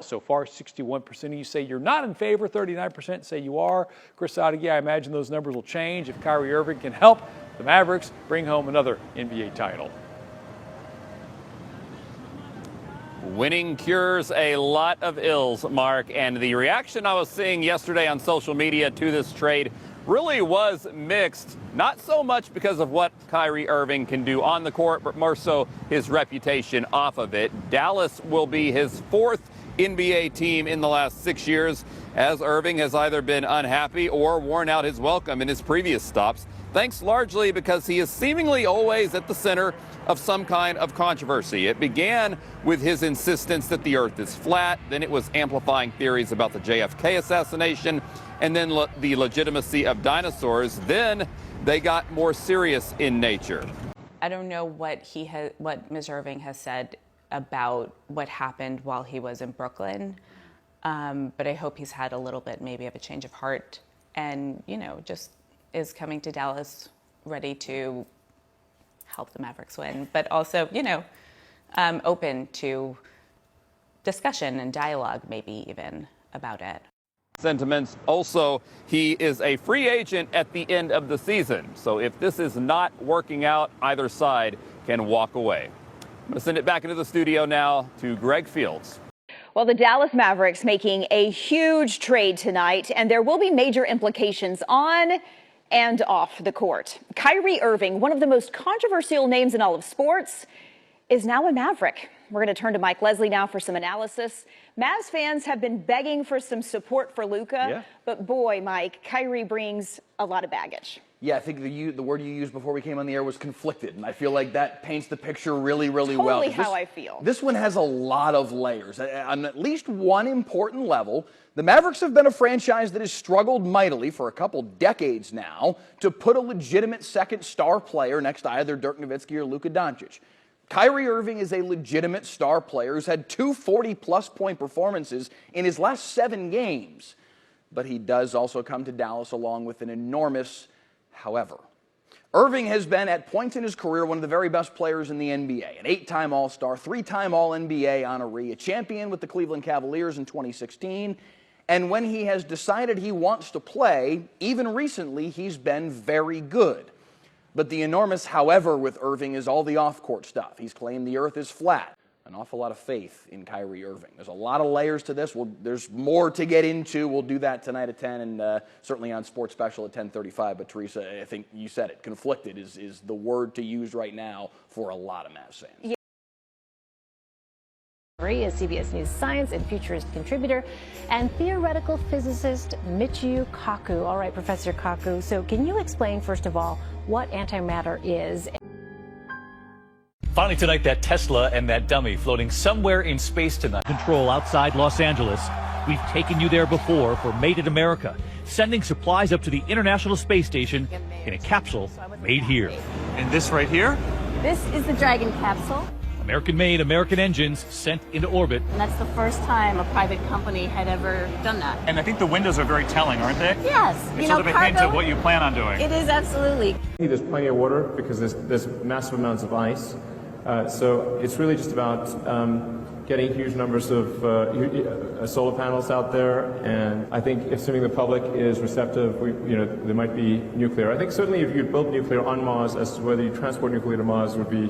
So far, 61% of you say you're not in favor, 39% say you are. Chris Sadeghi, I imagine those numbers will change if Kyrie Irving can help the Mavericks bring home another NBA title. Winning cures a lot of ills, Mark, and the reaction I was seeing yesterday on social media to this trade really was mixed. Not so much because of what Kyrie Irving can do on the court, but more so his reputation off of it. Dallas will be his fourth NBA team in the last 6 years, as Irving has either been unhappy or worn out his welcome in his previous stops, thanks largely because he is seemingly always at the center of some kind of controversy. It began with his insistence that the earth is flat, then it was amplifying theories about the JFK assassination, and then the legitimacy of dinosaurs. Then they got more serious in nature. I don't know what Ms. Irving has said about what happened while he was in Brooklyn, but I hope he's had a little bit maybe of a change of heart and, just is coming to Dallas ready to help the Mavericks win, but also, open to discussion and dialogue maybe even about it. Sentiments. Also, he is a free agent at the end of the season. So if this is not working out, either side can walk away. I'm going to send it back into the studio now to Greg Fields. Well, the Dallas Mavericks making a huge trade tonight, and there will be major implications on and off the court. Kyrie Irving, one of the most controversial names in all of sports, is now a Maverick. We're going to turn to Mike Leslie now for some analysis. Mavs fans have been begging for some support for Luka, but boy, Mike, Kyrie brings a lot of baggage. Yeah, I think the word you used before we came on the air was conflicted, and I feel like that paints the picture really, really well. Totally how I feel. This one has a lot of layers. On at least one important level, the Mavericks have been a franchise that has struggled mightily for a couple decades now to put a legitimate second star player next to either Dirk Nowitzki or Luka Doncic. Kyrie Irving is a legitimate star player who's had 2 40-plus point performances in his last 7 games. But he does also come to Dallas along with an enormous however. Irving has been, at points in his career, one of the very best players in the NBA. An 8-time All-Star, 3-time All-NBA honoree, a champion with the Cleveland Cavaliers in 2016. And when he has decided he wants to play, even recently, he's been very good. But the enormous however with Irving is all the off-court stuff. He's claimed the earth is flat. An awful lot of faith in Kyrie Irving. There's a lot of layers to this. There's more to get into. We'll do that tonight at 10 and certainly on Sports Special at 10:35. But Teresa, I think you said it. Conflicted is the word to use right now for a lot of Mavs fans. Yeah. Is CBS News science and futurist contributor and theoretical physicist Michio Kaku. All right, Professor Kaku, so can you explain, first of all, what antimatter is? Finally tonight, that Tesla and that dummy floating somewhere in space tonight. Control outside Los Angeles. We've taken you there before for Made in America, sending supplies up to the International Space Station in a capsule made here. And this right here? This is the Dragon capsule. American-made, American engines sent into orbit. And that's the first time a private company had ever done that. And I think the windows are very telling, aren't they? Yes. It's sort of a hint of what you plan on doing. It is, absolutely. There's plenty of water because there's massive amounts of ice. So it's really just about getting huge numbers of solar panels out there, and I think assuming the public is receptive, there might be nuclear. I think certainly if you build nuclear on Mars, as to whether you transport nuclear to Mars would be